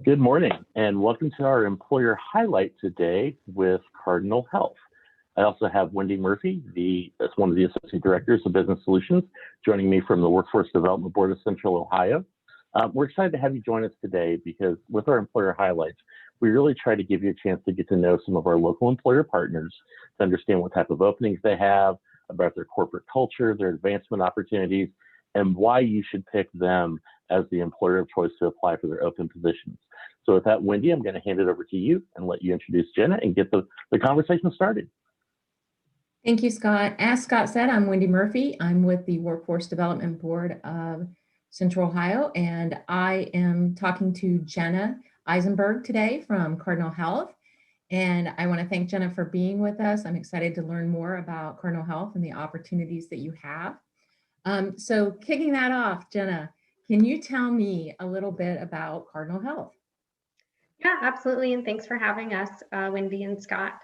Good morning, and welcome to our employer highlight today with Cardinal Health. I also have Wendy Murphy, that's one of the Associate Directors of Business Solutions, joining me from the Workforce Development Board of Central Ohio. We're excited to have you join us today because with our employer highlights, we really try to give you a chance to get to know some of our local employer partners, to understand what type of openings they have, about their corporate culture, their advancement opportunities, and why you should pick them as the employer of choice to apply for their open positions. So with that, Wendy, I'm going to hand it over to you and let you introduce Jenna and get the conversation started. Thank you, Scott. As Scott said, I'm Wendy Murphy. I'm with the Workforce Development Board of Central Ohio, and I am talking to Jenna Eisenberg today from Cardinal Health. And I want to thank Jenna for being with us. I'm excited to learn more about Cardinal Health and the opportunities that you have. So kicking that off, Jenna, can you tell me a little bit about Cardinal Health? Yeah, absolutely. And thanks for having us, Wendy and Scott.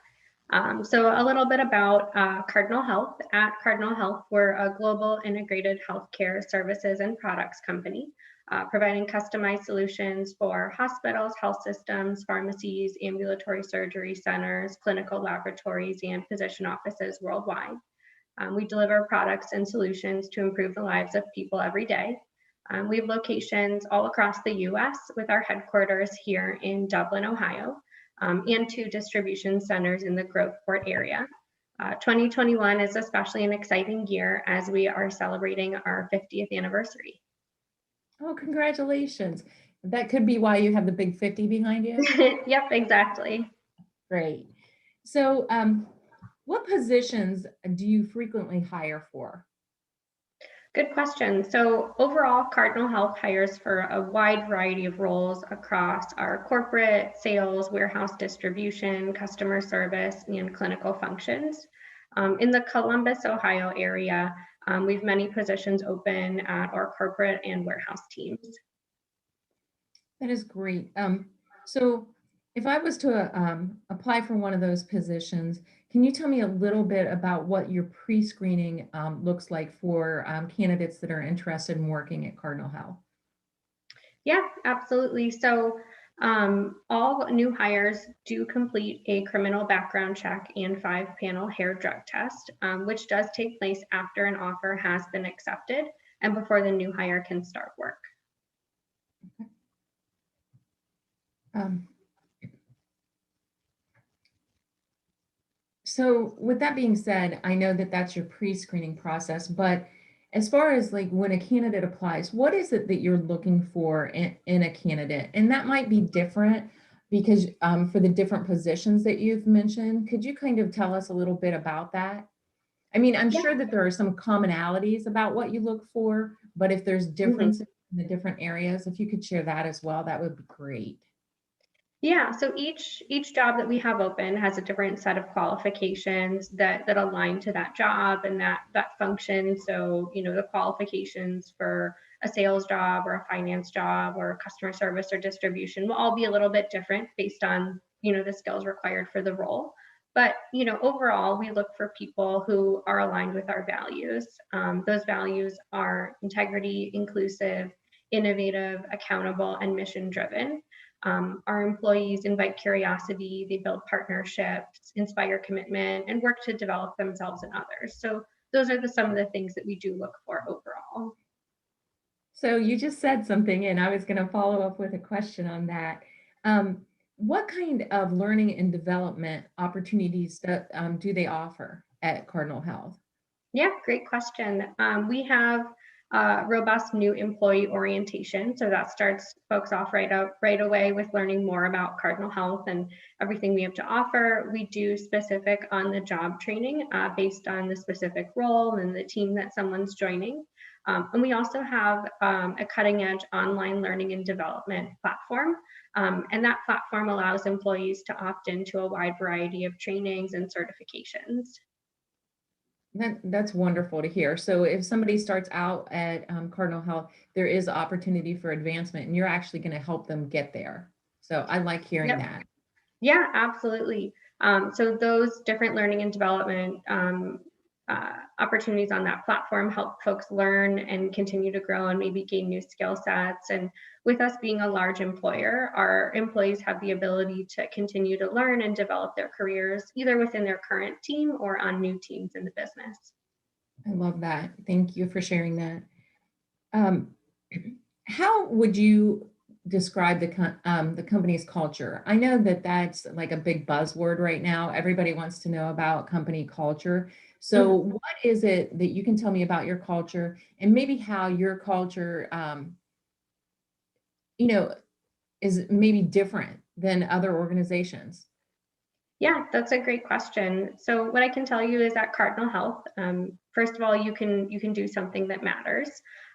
So a little bit about Cardinal Health. At Cardinal Health, we're a global integrated healthcare services and products company, providing customized solutions for hospitals, health systems, pharmacies, ambulatory surgery centers, clinical laboratories, and physician offices worldwide. We deliver products and solutions to improve the lives of people every day. We have locations all across the US with our headquarters here in Dublin, Ohio, and 2 distribution centers in the Groveport area. 2021 is especially an exciting year as we are celebrating our 50th anniversary. Oh, congratulations. That could be why you have the big 50 behind you. Yep, exactly. Great. So what positions do you frequently hire for? Good question. So overall, Cardinal Health hires for a wide variety of roles across our corporate, sales, warehouse distribution, customer service, and clinical functions. In the Columbus, Ohio area, we have many positions open at our corporate and warehouse teams. That is great. So if I was to apply for one of those positions, can you tell me a little bit about what your pre-screening looks like for candidates that are interested in working at Cardinal Health? Yeah, absolutely. So all new hires do complete a criminal background check and 5-panel hair drug test, which does take place after an offer has been accepted and before the new hire can start work. Okay. So with that being said, I know that that's your pre-screening process, but as far as like when a candidate applies, what is it that you're looking for in a candidate? And that might be different because for the different positions that you've mentioned, could you kind of tell us a little bit about that? I mean, I'm sure that there are some commonalities about what you look for, but if there's differences in the different areas, if you could share that as well, that would be great. Yeah, so each job that we have open has a different set of qualifications that align to that job and that function. So, you know, the qualifications for a sales job or a finance job or customer service or distribution will all be a little bit different based on, you know, the skills required for the role. But, you know, overall, we look for people who are aligned with our values. Those values are integrity, inclusive, innovative, accountable, and mission driven. Our employees invite curiosity, they build partnerships, inspire commitment, and work to develop themselves and others. So those are some of the things that we do look for overall. So you just said something, and I was going to follow up with a question on that. What kind of learning and development opportunities do they offer at Cardinal Health? Yeah, great question. We have robust new employee orientation. So that starts folks off right away with learning more about Cardinal Health and everything we have to offer. We do specific on the job training based on the specific role and the team that someone's joining. And we also have a cutting edge online learning and development platform. And that platform allows employees to opt into a wide variety of trainings and certifications. That's wonderful to hear. So if somebody starts out at Cardinal Health, there is opportunity for advancement and you're actually going to help them get there. So I like hearing that. Yeah, absolutely. So those different learning and development opportunities on that platform help folks learn and continue to grow and maybe gain new skill sets. And with us being a large employer, our employees have the ability to continue to learn and develop their careers either within their current team or on new teams in the business. I love that. Thank you for sharing that. How would you describe the company's culture? I know that that's like a big buzzword right now. Everybody wants to know about company culture. So what is it that you can tell me about your culture and maybe how your culture, is maybe different than other organizations? Yeah, that's a great question. So what I can tell you is at Cardinal Health, first of all, you can do something that matters.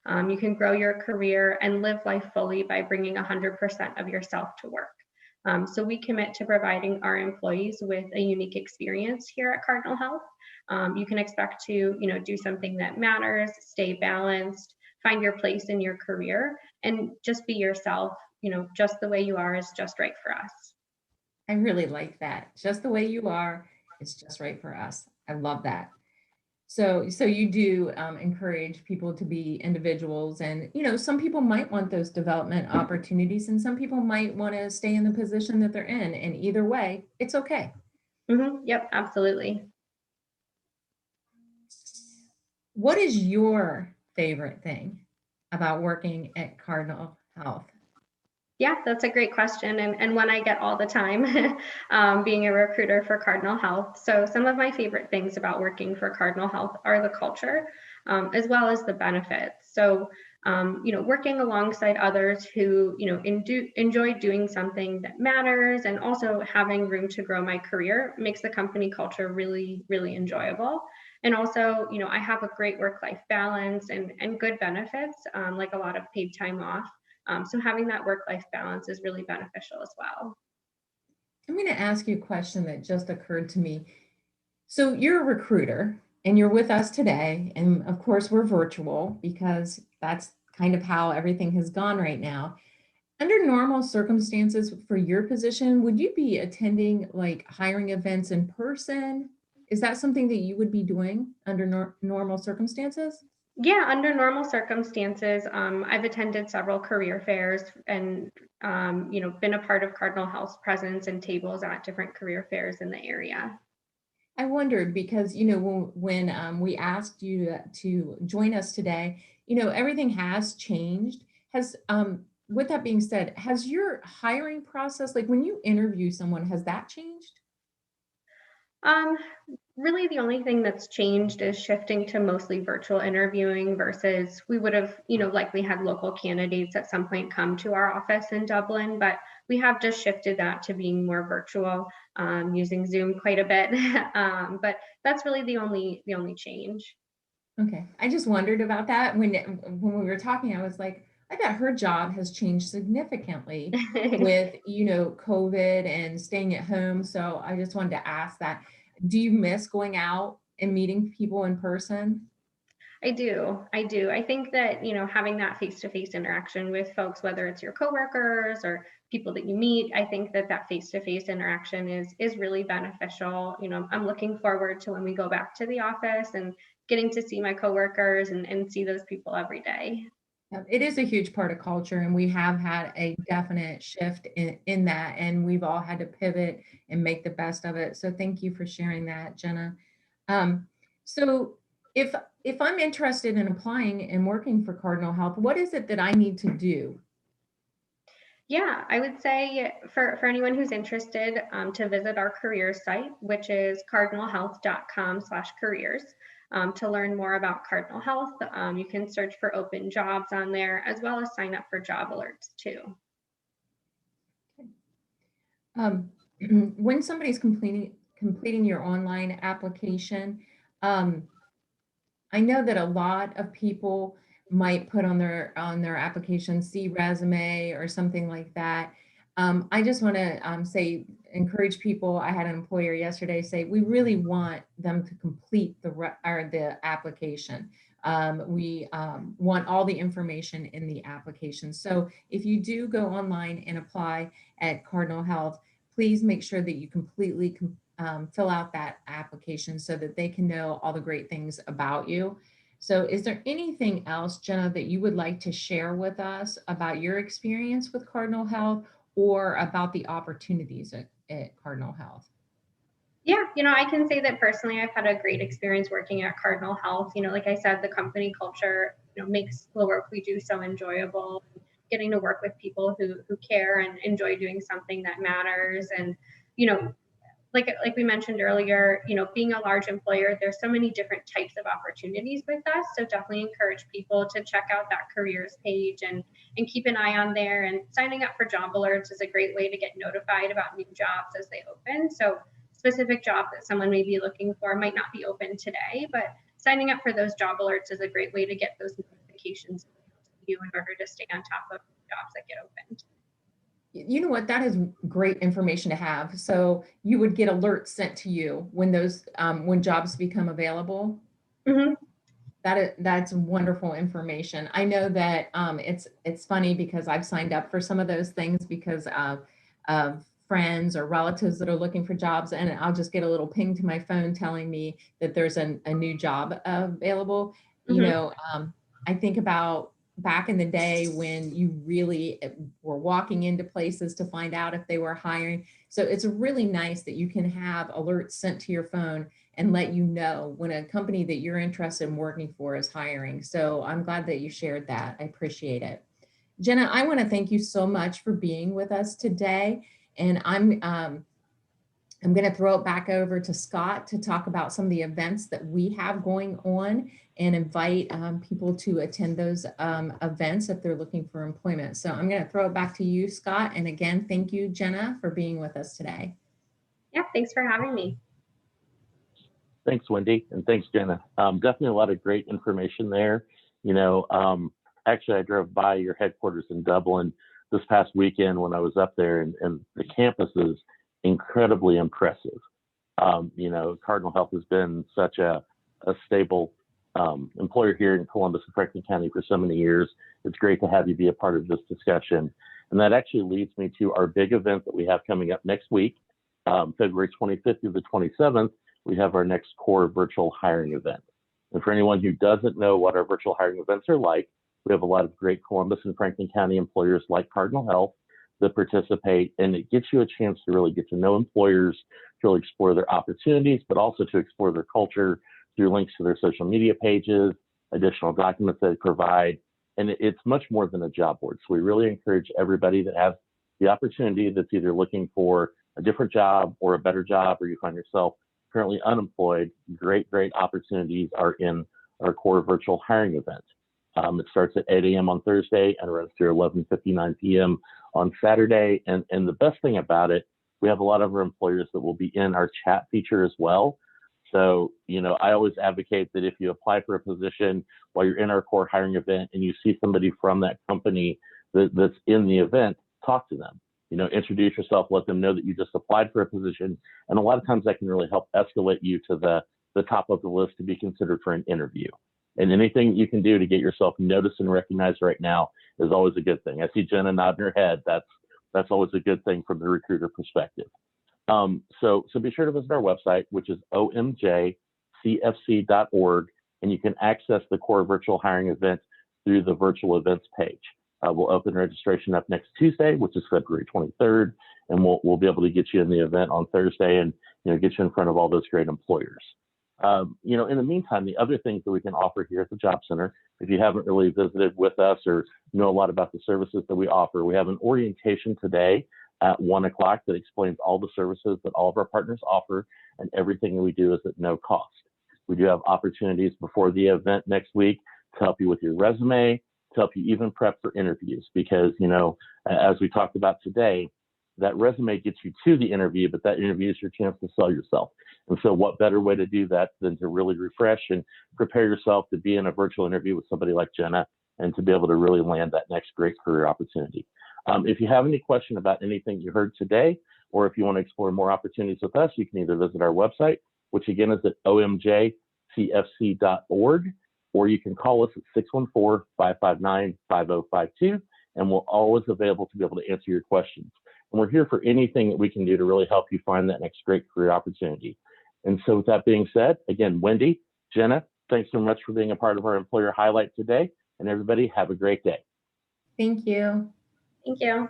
You can grow your career and live life fully by bringing 100% of yourself to work. So we commit to providing our employees with a unique experience here at Cardinal Health. You can expect to, do something that matters, stay balanced, find your place in your career, and just be yourself. Just the way you are is just right for us. I really like that. Just the way you are, it's just right for us. I love that. So you do encourage people to be individuals, and some people might want those development opportunities, and some people might want to stay in the position that they're in. And either way, it's okay. Yep, absolutely. What is your favorite thing about working at Cardinal Health? Yeah, that's a great question, and one I get all the time, being a recruiter for Cardinal Health. So some of my favorite things about working for Cardinal Health are the culture, as well as the benefits. So, working alongside others who, enjoy doing something that matters, and also having room to grow my career makes the company culture really, really enjoyable. And also, I have a great work-life balance and good benefits, like a lot of paid time off. So having that work-life balance is really beneficial as well. I'm going to ask you a question that just occurred to me. So you're a recruiter and you're with us today. And of course, we're virtual because that's kind of how everything has gone right now. Under normal circumstances for your position, would you be attending like hiring events in person? Is that something that you would be doing under normal circumstances? Yeah, under normal circumstances, I've attended several career fairs and, been a part of Cardinal Health's presence and tables at different career fairs in the area. I wondered because, when we asked you to join us today, everything has changed. With that being said, has your hiring process, like when you interview someone, has that changed? Um, Really, the only thing that's changed is shifting to mostly virtual interviewing versus we would have, likely had local candidates at some point come to our office in Dublin, but we have just shifted that to being more virtual, using Zoom quite a bit. But that's really the only change. Okay, I just wondered about that when we were talking. I was like, I bet her job has changed significantly with COVID and staying at home. So I just wanted to ask that. Do you miss going out and meeting people in person? I do. I do. I think that, having that face-to-face interaction with folks, whether it's your coworkers or people that you meet, I think that that face-to-face interaction is really beneficial. I'm looking forward to when we go back to the office and getting to see my coworkers and see those people every day. It is a huge part of culture, and we have had a definite shift in that, and we've all had to pivot and make the best of it. So thank you for sharing that, Jenna. Um, so if I'm interested in applying and working for Cardinal Health, what is it that I need to do? Yeah, I would say for anyone who's interested, to visit our careers site, which is cardinalhealth.com/careers. To learn more about Cardinal Health, you can search for open jobs on there, as well as sign up for job alerts too. Um, when somebody's completing your online application, um, I know that a lot of people might put on their application see resume or something like that. I just want to say encourage people. I had an employer yesterday say we really want them to complete the application. We want all the information in the application. So if you do go online and apply at Cardinal Health, please make sure that you fill out that application so that they can know all the great things about you. So is there anything else, Jenna, that you would like to share with us about your experience with Cardinal Health or about the opportunities at Cardinal Health? Yeah, I can say that personally, I've had a great experience working at Cardinal Health. Like I said, the company culture, makes the work we do so enjoyable. Getting to work with people who care and enjoy doing something that matters. And, you know, like we mentioned earlier, being a large employer, there's so many different types of opportunities with us. So definitely encourage people to check out that careers page and keep an eye on there. And signing up for job alerts is a great way to get notified about new jobs as they open. So specific job that someone may be looking for might not be open today, but signing up for those job alerts is a great way to get those notifications to you in order to stay on top of jobs that get opened. You know what? That is great information to have. So you would get alerts sent to you when those when jobs become available. Mm-hmm. That's wonderful information. I know that it's funny because I've signed up for some of those things because of friends or relatives that are looking for jobs, and I'll just get a little ping to my phone telling me that there's a new job available. Mm-hmm. I think about back in the day when you really were walking into places to find out if they were hiring. So it's really nice that you can have alerts sent to your phone and let you know when a company that you're interested in working for is hiring. So I'm glad that you shared that. I appreciate it. Jenna, I want to thank you so much for being with us today. And I'm going to throw it back over to Scott to talk about some of the events that we have going on and invite people to attend those events if they're looking for employment. So I'm going to throw it back to you, Scott. And again, thank you, Jenna, for being with us today. Yeah, thanks for having me. Thanks, Wendy, and thanks, Jenna. Definitely a lot of great information there. Actually, I drove by your headquarters in Dublin this past weekend when I was up there, and the campus is incredibly impressive. Cardinal Health has been such a stable employer here in Columbus and Franklin County for so many years. It's great to have you be a part of this discussion. And that actually leads me to our big event that we have coming up next week, February 25th through the 27th. We have our next core virtual hiring event. And for anyone who doesn't know what our virtual hiring events are like, we have a lot of great Columbus and Franklin County employers like Cardinal Health that participate, and it gives you a chance to really get to know employers, to really explore their opportunities, but also to explore their culture through links to their social media pages, additional documents that they provide. And it's much more than a job board. So we really encourage everybody that has the opportunity that's either looking for a different job or a better job, or you find yourself currently unemployed, great opportunities are in our core virtual hiring event. It starts at 8 a.m. on Thursday and runs through 11:59 p.m. on Saturday. And the best thing about it, we have a lot of our employers that will be in our chat feature as well. So, I always advocate that if you apply for a position while you're in our core hiring event and you see somebody from that company that's in the event, talk to them. Introduce yourself, let them know that you just applied for a position. And a lot of times that can really help escalate you to the top of the list to be considered for an interview. And anything you can do to get yourself noticed and recognized right now is always a good thing. I see Jenna nodding her head. That's always a good thing from the recruiter perspective. So be sure to visit our website, which is omjcfc.org, and you can access the core virtual hiring event through the virtual events page. We'll open registration up next Tuesday, which is February 23rd, and we'll be able to get you in the event on Thursday and get you in front of all those great employers. In the meantime, the other things that we can offer here at the Job Center, if you haven't really visited with us or know a lot about the services that we offer, we have an orientation today at 1 o'clock that explains all the services that all of our partners offer, and everything that we do is at no cost. We do have opportunities before the event next week to help you with your resume, to help you even prep for interviews, because, as we talked about today, that resume gets you to the interview, but that interview is your chance to sell yourself. And so what better way to do that than to really refresh and prepare yourself to be in a virtual interview with somebody like Jenna and to be able to really land that next great career opportunity. If you have any question about anything you heard today, or if you want to explore more opportunities with us, you can either visit our website, which again is at omjcfc.org, or you can call us at 614-559-5052, and we're always available to be able to answer your questions. And we're here for anything that we can do to really help you find that next great career opportunity. And so with that being said, again, Wendy, Jenna, thanks so much for being a part of our employer highlight today. And everybody have a great day. Thank you. Thank you.